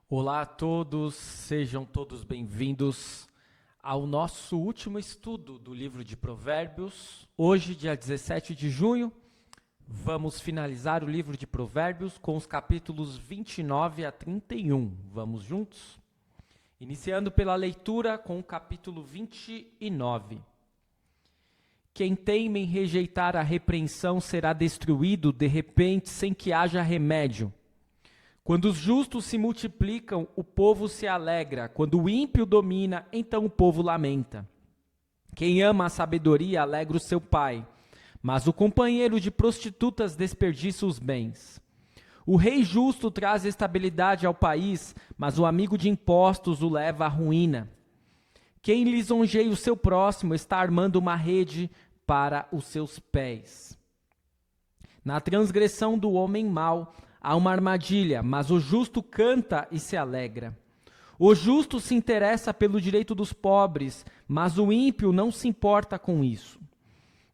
Olá a todos, sejam todos bem-vindos ao nosso último estudo do livro de Provérbios. Hoje, dia 17 de junho, vamos finalizar o livro de Provérbios com os capítulos 29 a 31. Vamos juntos? Iniciando pela leitura com o capítulo 29. Quem teima em rejeitar a repreensão será destruído de repente sem que haja remédio. Quando os justos se multiplicam, o povo se alegra. Quando o ímpio domina, então o povo lamenta. Quem ama a sabedoria alegra o seu pai, mas o companheiro de prostitutas desperdiça os bens. O rei justo traz estabilidade ao país, mas o amigo de impostos o leva à ruína. Quem lisonjeia o seu próximo está armando uma rede para os seus pés. Na transgressão do homem mau, há uma armadilha, mas o justo canta e se alegra. O justo se interessa pelo direito dos pobres, mas o ímpio não se importa com isso.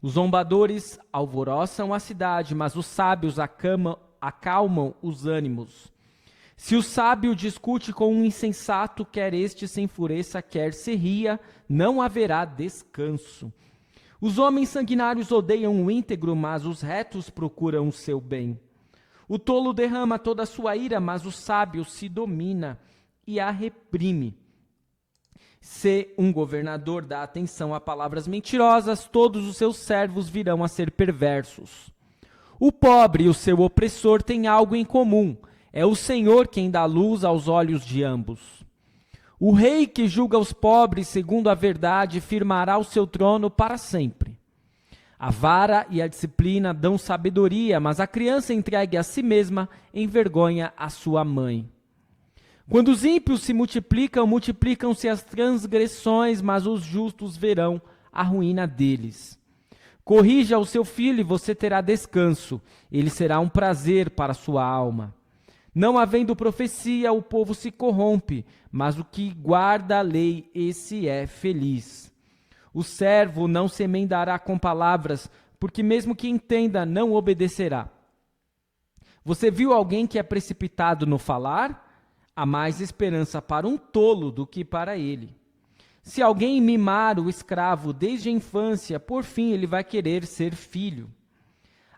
Os zombadores alvoroçam a cidade, mas os sábios acalmam os ânimos. Se o sábio discute com um insensato, quer este se enfureça, quer se ria, não haverá descanso. Os homens sanguinários odeiam o íntegro, mas os retos procuram o seu bem. O tolo derrama toda a sua ira, mas o sábio se domina e a reprime. Se um governador dá atenção a palavras mentirosas, todos os seus servos virão a ser perversos. O pobre e o seu opressor têm algo em comum. É o Senhor quem dá luz aos olhos de ambos. O rei que julga os pobres segundo a verdade firmará o seu trono para sempre. A vara e a disciplina dão sabedoria, mas a criança entregue a si mesma envergonha a sua mãe. Quando os ímpios se multiplicam, multiplicam-se as transgressões, mas os justos verão a ruína deles. Corrija o seu filho e você terá descanso, ele será um prazer para a sua alma. Não havendo profecia, o povo se corrompe, mas o que guarda a lei, esse é feliz. O servo não se emendará com palavras, porque mesmo que entenda, não obedecerá. Você viu alguém que é precipitado no falar? Há mais esperança para um tolo do que para ele. Se alguém mimar o escravo desde a infância, por fim ele vai querer ser filho.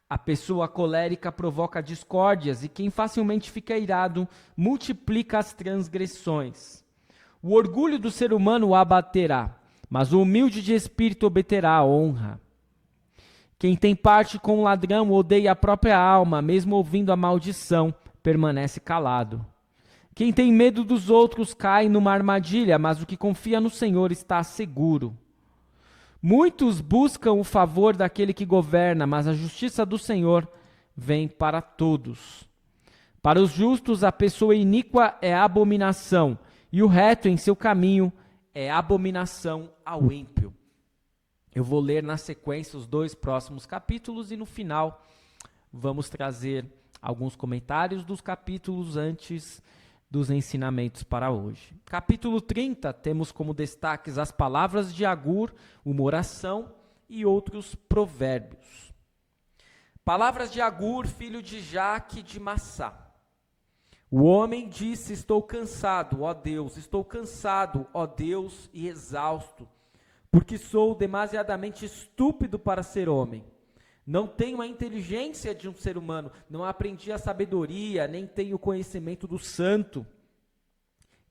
A pessoa colérica provoca discórdias e quem facilmente fica irado multiplica as transgressões. O orgulho do ser humano o abaterá, mas o humilde de espírito obterá a honra. Quem tem parte com o ladrão odeia a própria alma, mesmo ouvindo a maldição, permanece calado. Quem tem medo dos outros cai numa armadilha, mas o que confia no Senhor está seguro. Muitos buscam o favor daquele que governa, mas a justiça do Senhor vem para todos. Para os justos, a pessoa iníqua é abominação, e o reto em seu caminho é abominação ao ímpio. Eu vou ler na sequência os dois próximos capítulos e no final vamos trazer alguns comentários dos capítulos antes dos ensinamentos para hoje. Capítulo 30, temos como destaques as palavras de Agur, uma oração e outros provérbios. Palavras de Agur, filho de Jaque de Massá. O homem disse: estou cansado, ó Deus, estou cansado, ó Deus, e exausto, porque sou demasiadamente estúpido para ser homem. Não tenho a inteligência de um ser humano, não aprendi a sabedoria, nem tenho o conhecimento do santo.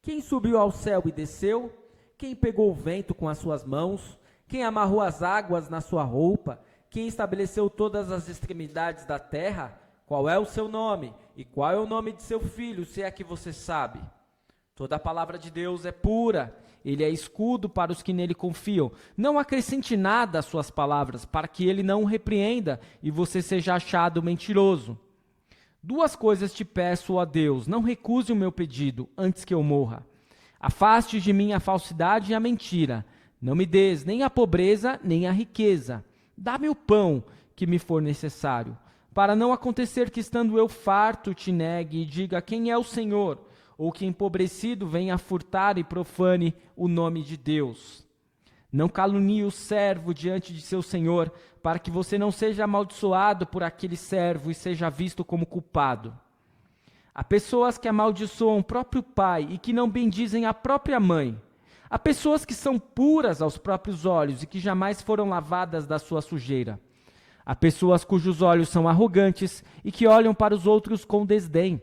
Quem subiu ao céu e desceu? Quem pegou o vento com as suas mãos? Quem amarrou as águas na sua roupa? Quem estabeleceu todas as extremidades da terra? Qual é o seu nome? E qual é o nome de seu filho, se é que você sabe? Toda a palavra de Deus é pura. Ele é escudo para os que nele confiam. Não acrescente nada às suas palavras, para que ele não o repreenda e você seja achado mentiroso. Duas coisas te peço, ó Deus, não recuse o meu pedido, antes que eu morra. Afaste de mim a falsidade e a mentira. Não me des nem a pobreza, nem a riqueza. Dá-me o pão que me for necessário, para não acontecer que, estando eu farto, te negue e diga: quem é o Senhor? Ou que empobrecido venha furtar e profane o nome de Deus. Não calunie o servo diante de seu senhor, para que você não seja amaldiçoado por aquele servo e seja visto como culpado. Há pessoas que amaldiçoam o próprio pai e que não bendizem a própria mãe. Há pessoas que são puras aos próprios olhos e que jamais foram lavadas da sua sujeira. Há pessoas cujos olhos são arrogantes e que olham para os outros com desdém.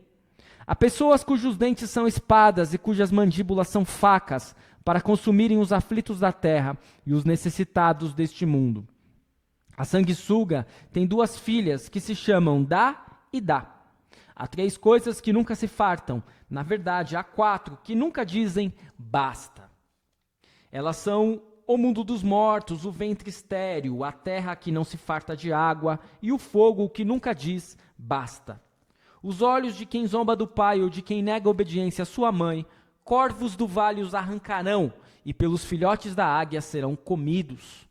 Há pessoas cujos dentes são espadas e cujas mandíbulas são facas para consumirem os aflitos da terra e os necessitados deste mundo. A sanguessuga tem 2 filhas que se chamam Dá e Dá. Há 3 coisas que nunca se fartam. Na verdade, há 4 que nunca dizem basta. Elas são o mundo dos mortos, o ventre estéril, a terra que não se farta de água e o fogo que nunca diz basta. Os olhos de quem zomba do pai ou de quem nega obediência à sua mãe, corvos do vale os arrancarão e pelos filhotes da águia serão comidos.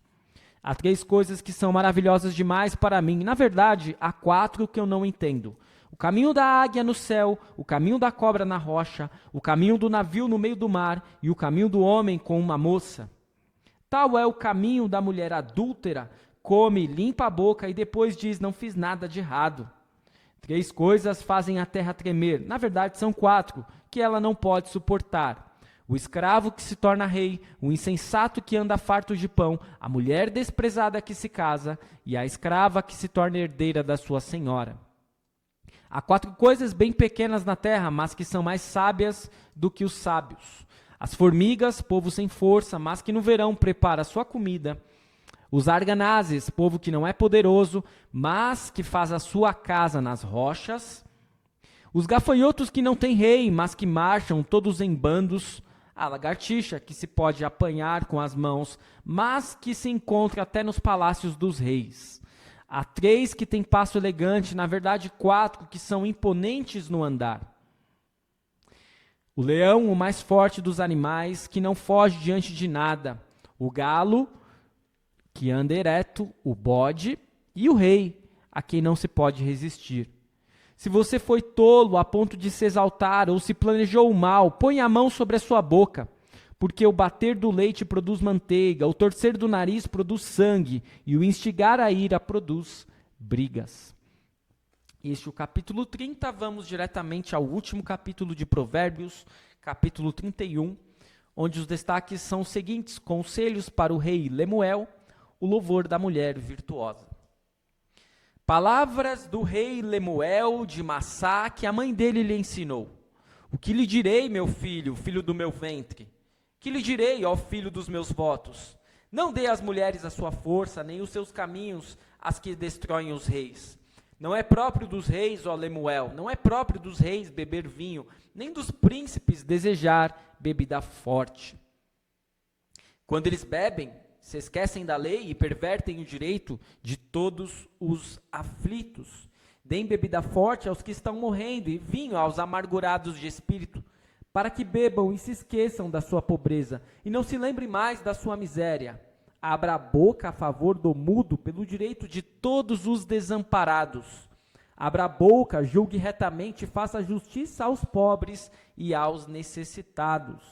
Há 3 coisas que são maravilhosas demais para mim. Na verdade, há 4 que eu não entendo. O caminho da águia no céu, o caminho da cobra na rocha, o caminho do navio no meio do mar e o caminho do homem com uma moça. Tal é o caminho da mulher adúltera, come, limpa a boca e depois diz, não fiz nada de errado. 3 coisas fazem a terra tremer, na verdade são 4, que ela não pode suportar. O escravo que se torna rei, o insensato que anda farto de pão, a mulher desprezada que se casa e a escrava que se torna herdeira da sua senhora. Há 4 coisas bem pequenas na terra, mas que são mais sábias do que os sábios. As formigas, povo sem força, mas que no verão prepara sua comida. Os arganazes, povo que não é poderoso, mas que faz a sua casa nas rochas. Os gafanhotos que não têm rei, mas que marcham todos em bandos. A lagartixa, que se pode apanhar com as mãos, mas que se encontra até nos palácios dos reis. Há 3 que têm passo elegante, na verdade 4 que são imponentes no andar. O leão, o mais forte dos animais, que não foge diante de nada. O galo, que anda ereto, o bode e o rei, a quem não se pode resistir. Se você foi tolo a ponto de se exaltar ou se planejou o mal, põe a mão sobre a sua boca, porque o bater do leite produz manteiga, o torcer do nariz produz sangue e o instigar a ira produz brigas. Este é o capítulo 30, vamos diretamente ao último capítulo de Provérbios, capítulo 31, onde os destaques são os seguintes: conselhos para o rei Lemuel, o louvor da mulher virtuosa. Palavras do rei Lemuel de Massá que a mãe dele lhe ensinou. O que lhe direi, meu filho, filho do meu ventre? Que lhe direi, ó filho dos meus votos? Não dê às mulheres a sua força, nem os seus caminhos às que destroem os reis. Não é próprio dos reis, ó Lemuel, não é próprio dos reis beber vinho, nem dos príncipes desejar bebida forte. Quando eles bebem, se esquecem da lei e pervertem o direito de todos os aflitos. Deem bebida forte aos que estão morrendo e vinho aos amargurados de espírito, para que bebam e se esqueçam da sua pobreza e não se lembrem mais da sua miséria. Abra a boca a favor do mudo pelo direito de todos os desamparados. Abra a boca, julgue retamente e faça justiça aos pobres e aos necessitados.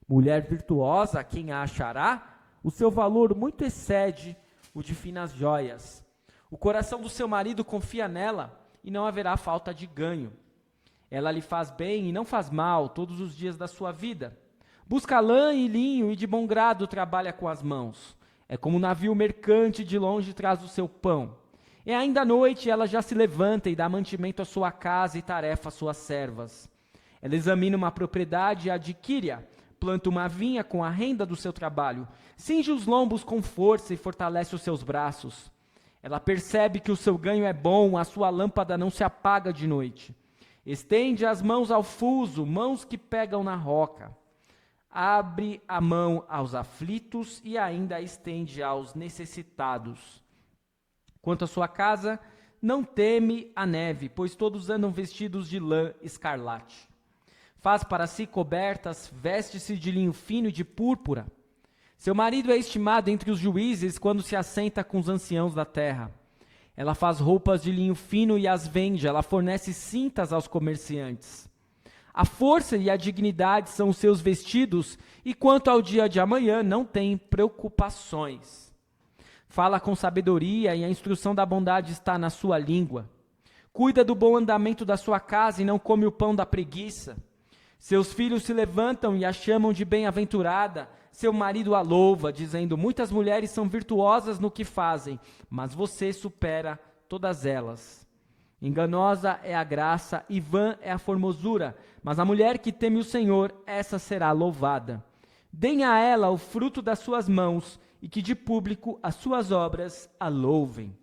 Mulher virtuosa, quem a achará? O seu valor muito excede o de finas joias. O coração do seu marido confia nela e não haverá falta de ganho. Ela lhe faz bem e não faz mal todos os dias da sua vida. Busca lã e linho e de bom grado trabalha com as mãos. É como um navio mercante de longe traz o seu pão. E ainda à noite ela já se levanta e dá mantimento à sua casa e tarefa às suas servas. Ela examina uma propriedade e adquire-a. Planta uma vinha com a renda do seu trabalho. Cinge os lombos com força e fortalece os seus braços. Ela percebe que o seu ganho é bom, a sua lâmpada não se apaga de noite. Estende as mãos ao fuso, mãos que pegam na roca. Abre a mão aos aflitos e ainda a estende aos necessitados. Quanto à sua casa, não teme a neve, pois todos andam vestidos de lã escarlate. Faz para si cobertas, veste-se de linho fino e de púrpura. Seu marido é estimado entre os juízes quando se assenta com os anciãos da terra. Ela faz roupas de linho fino e as vende, ela fornece cintas aos comerciantes. A força e a dignidade são os seus vestidos, e quanto ao dia de amanhã, não tem preocupações. Fala com sabedoria e a instrução da bondade está na sua língua. Cuida do bom andamento da sua casa e não come o pão da preguiça. Seus filhos se levantam e a chamam de bem-aventurada. Seu marido a louva, dizendo: muitas mulheres são virtuosas no que fazem, mas você supera todas elas. Enganosa é a graça e vã é a formosura, mas a mulher que teme o Senhor, essa será louvada. Deem a ela o fruto das suas mãos, e que de público as suas obras a louvem.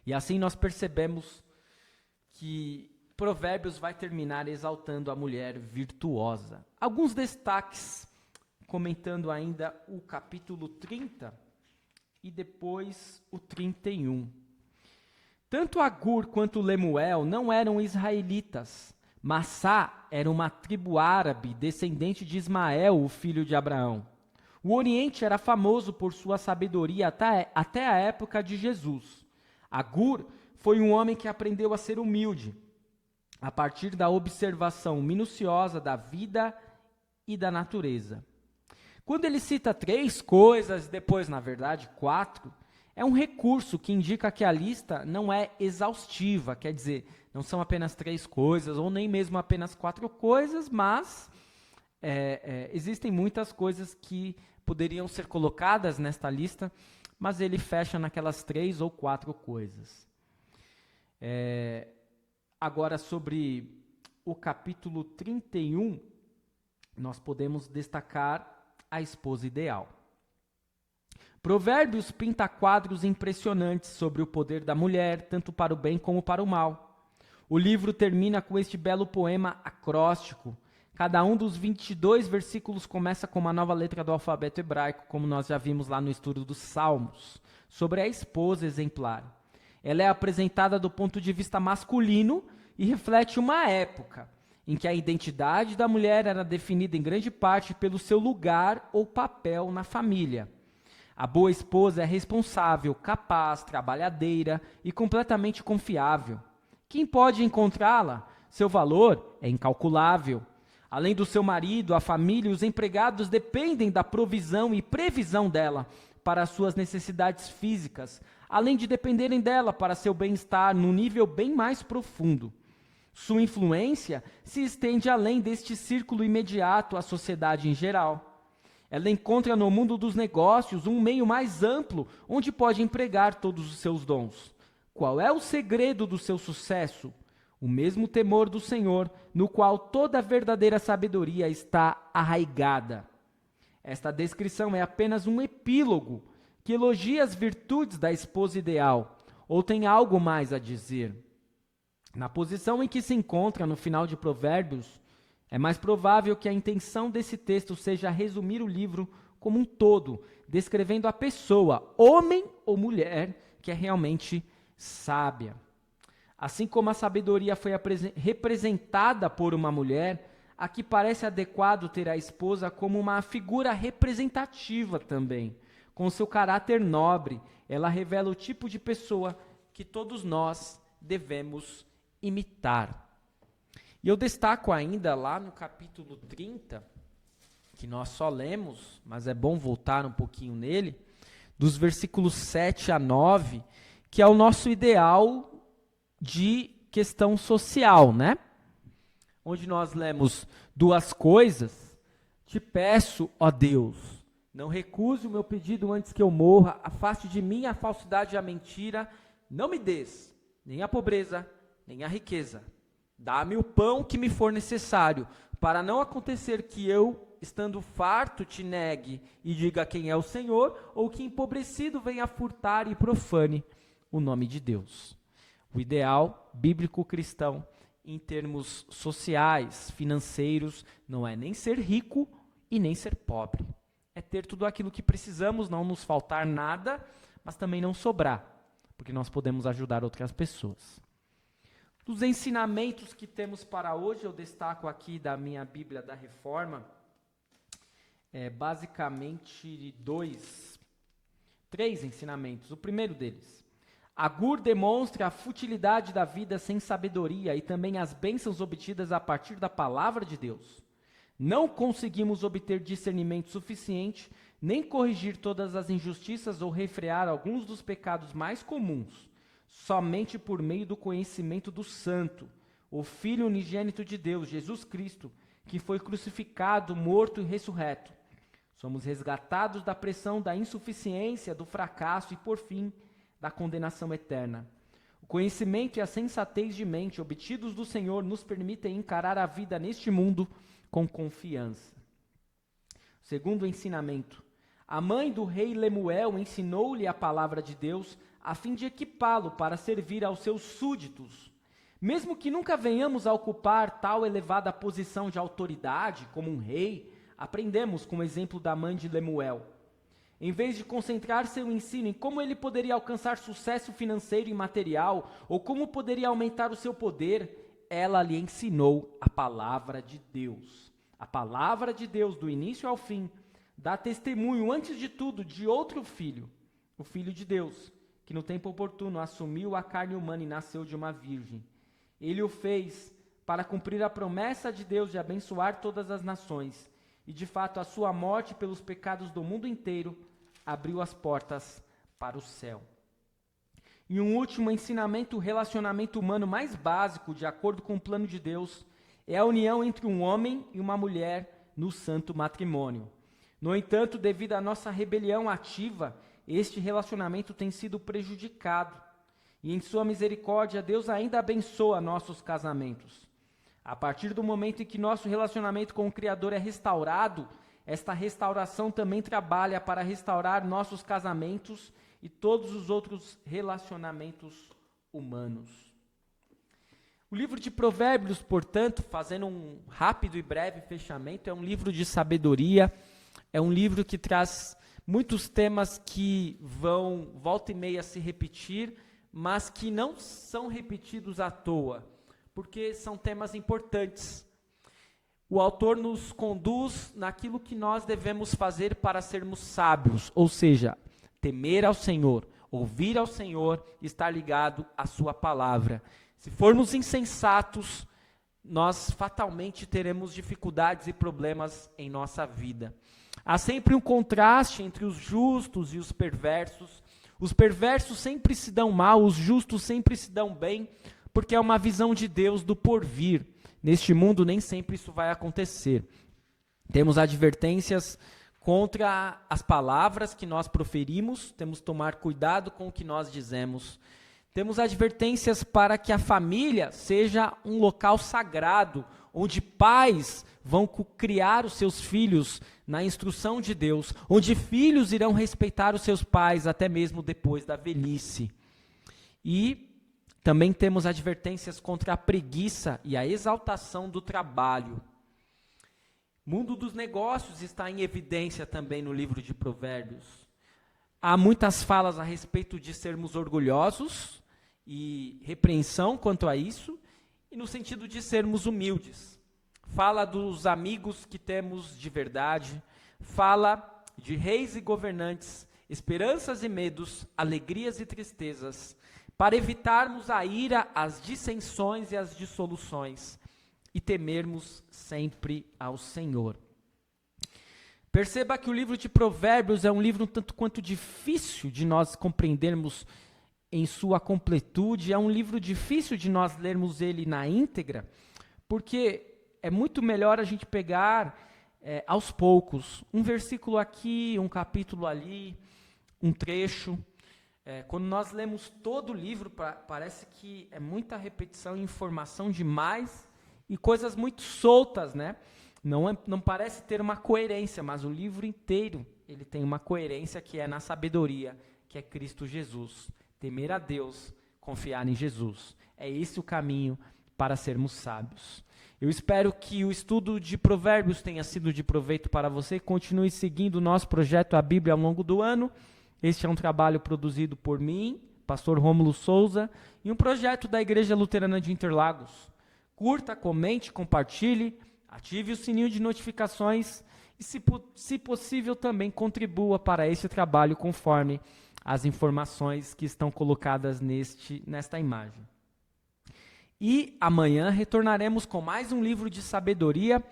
E assim nós percebemos que Provérbios vai terminar exaltando a mulher virtuosa. Alguns destaques, comentando ainda o capítulo 30 e depois o 31. Tanto Agur quanto Lemuel não eram israelitas. Massá era uma tribo árabe, descendente de Ismael, o filho de Abraão. O Oriente era famoso por sua sabedoria até a época de Jesus. Agur foi um homem que aprendeu a ser humilde, a partir da observação minuciosa da vida e da natureza. Quando ele cita 3 coisas, depois, na verdade, 4, é um recurso que indica que a lista não é exaustiva, quer dizer, não são apenas 3 coisas, ou nem mesmo apenas 4 coisas, mas existem muitas coisas que poderiam ser colocadas nesta lista, mas ele fecha naquelas 3 ou 4 coisas. Agora, sobre o capítulo 31, nós podemos destacar a esposa ideal. Provérbios pinta quadros impressionantes sobre o poder da mulher, tanto para o bem como para o mal. O livro termina com este belo poema acróstico. Cada um dos 22 versículos começa com uma nova letra do alfabeto hebraico, como nós já vimos lá no estudo dos Salmos, sobre a esposa exemplar. Ela é apresentada do ponto de vista masculino e reflete uma época em que a identidade da mulher era definida em grande parte pelo seu lugar ou papel na família. A boa esposa é responsável, capaz, trabalhadeira e completamente confiável. Quem pode encontrá-la? Seu valor é incalculável. Além do seu marido, a família e os empregados dependem da provisão e previsão dela para as suas necessidades físicas, além de dependerem dela para seu bem-estar num nível bem mais profundo. Sua influência se estende além deste círculo imediato à sociedade em geral. Ela encontra no mundo dos negócios um meio mais amplo onde pode empregar todos os seus dons. Qual é o segredo do seu sucesso? O mesmo temor do Senhor, no qual toda verdadeira sabedoria está arraigada. Esta descrição é apenas um epílogo que elogia as virtudes da esposa ideal, ou tem algo mais a dizer. Na posição em que se encontra no final de Provérbios, é mais provável que a intenção desse texto seja resumir o livro como um todo, descrevendo a pessoa, homem ou mulher, que é realmente sábia. Assim como a sabedoria foi representada por uma mulher, aqui parece adequado ter a esposa como uma figura representativa também. Com seu caráter nobre, ela revela o tipo de pessoa que todos nós devemos imitar. E eu destaco ainda lá no capítulo 30, que nós só lemos, mas é bom voltar um pouquinho nele, dos versículos 7 a 9, que é o nosso ideal de questão social, né? Onde nós lemos 2 coisas: te peço, ó Deus, não recuse o meu pedido antes que eu morra, afaste de mim a falsidade e a mentira, não me des nem a pobreza, nem a riqueza. Dá-me o pão que me for necessário, para não acontecer que eu, estando farto, te negue e diga quem é o Senhor, ou que empobrecido venha furtar e profane o nome de Deus. O ideal bíblico cristão, em termos sociais, financeiros, não é nem ser rico e nem ser pobre. É ter tudo aquilo que precisamos, não nos faltar nada, mas também não sobrar, porque nós podemos ajudar outras pessoas. Dos ensinamentos que temos para hoje, eu destaco aqui da minha Bíblia da Reforma, basicamente 3 ensinamentos. O primeiro deles: Agur demonstra a futilidade da vida sem sabedoria e também as bênçãos obtidas a partir da palavra de Deus. Não conseguimos obter discernimento suficiente, nem corrigir todas as injustiças ou refrear alguns dos pecados mais comuns. somente por meio do conhecimento do Santo, o Filho unigênito de Deus, Jesus Cristo, que foi crucificado, morto e ressurreto. Somos resgatados da pressão da insuficiência, do fracasso e, por fim, da condenação eterna. O conhecimento e a sensatez de mente obtidos do Senhor nos permitem encarar a vida neste mundo com confiança. Segundo ensinamento, a mãe do rei Lemuel ensinou-lhe a palavra de Deus a fim de equipá-lo para servir aos seus súditos. Mesmo que nunca venhamos a ocupar tal elevada posição de autoridade como um rei, aprendemos com o exemplo da mãe de Lemuel. Em vez de concentrar seu ensino em como ele poderia alcançar sucesso financeiro e material, ou como poderia aumentar o seu poder, ela lhe ensinou a palavra de Deus. A palavra de Deus, do início ao fim, dá testemunho, antes de tudo, de outro filho, o Filho de Deus, que no tempo oportuno assumiu a carne humana e nasceu de uma virgem. Ele o fez para cumprir a promessa de Deus de abençoar todas as nações, e de fato a sua morte pelos pecados do mundo inteiro abriu as portas para o céu. E um último ensinamento, o relacionamento humano mais básico, de acordo com o plano de Deus, é a união entre um homem e uma mulher no santo matrimônio. No entanto, devido à nossa rebelião ativa, este relacionamento tem sido prejudicado. E em sua misericórdia, Deus ainda abençoa nossos casamentos. A partir do momento em que nosso relacionamento com o Criador é restaurado, esta restauração também trabalha para restaurar nossos casamentos e todos os outros relacionamentos humanos. O livro de Provérbios, portanto, fazendo um rápido e breve fechamento, é um livro de sabedoria, é um livro que traz muitos temas que vão, volta e meia, se repetir, mas que não são repetidos à toa, porque são temas importantes. O autor nos conduz naquilo que nós devemos fazer para sermos sábios, ou seja, temer ao Senhor, ouvir ao Senhor, estar ligado à sua palavra. Se formos insensatos, nós fatalmente teremos dificuldades e problemas em nossa vida. Há sempre um contraste entre os justos e os perversos. Os perversos sempre se dão mal, os justos sempre se dão bem, porque é uma visão de Deus do porvir. Neste mundo nem sempre isso vai acontecer. Temos advertências contra as palavras que nós proferimos, temos que tomar cuidado com o que nós dizemos. Temos advertências para que a família seja um local sagrado, onde pais vão criar os seus filhos na instrução de Deus, onde filhos irão respeitar os seus pais até mesmo depois da velhice. E também temos advertências contra a preguiça e a exaltação do trabalho. O mundo dos negócios está em evidência também no livro de Provérbios. Há muitas falas a respeito de sermos orgulhosos e repreensão quanto a isso, e no sentido de sermos humildes. Fala dos amigos que temos de verdade, fala de reis e governantes, esperanças e medos, alegrias e tristezas, para evitarmos a ira, as dissensões e as dissoluções, e temermos sempre ao Senhor. Perceba que o livro de Provérbios é um livro um tanto quanto difícil de nós compreendermos em sua completude, é um livro difícil de nós lermos ele na íntegra, porque é muito melhor a gente pegar aos poucos, um versículo aqui, um capítulo ali, um trecho. Quando nós lemos todo o livro, parece que é muita repetição e informação demais e coisas muito soltas, né? Não parece ter uma coerência, mas o livro inteiro ele tem uma coerência que é na sabedoria, que é Cristo Jesus. Temer a Deus, confiar em Jesus. É esse o caminho para sermos sábios. Eu espero que o estudo de Provérbios tenha sido de proveito para você. Continue seguindo o nosso projeto A Bíblia ao longo do ano. Este é um trabalho produzido por mim, pastor Rômulo Souza, e um projeto da Igreja Luterana de Interlagos. Curta, comente, compartilhe, ative o sininho de notificações e, se possível, também contribua para esse trabalho conforme as informações que estão colocadas nesta imagem. E amanhã retornaremos com mais um livro de sabedoria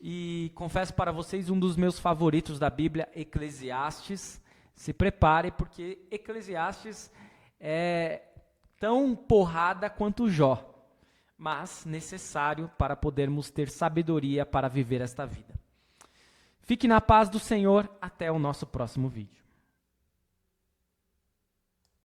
e confesso para vocês um dos meus favoritos da Bíblia, Eclesiastes. Se prepare, porque Eclesiastes é tão porrada quanto Jó, mas necessário para podermos ter sabedoria para viver esta vida. Fique na paz do Senhor, até o nosso próximo vídeo.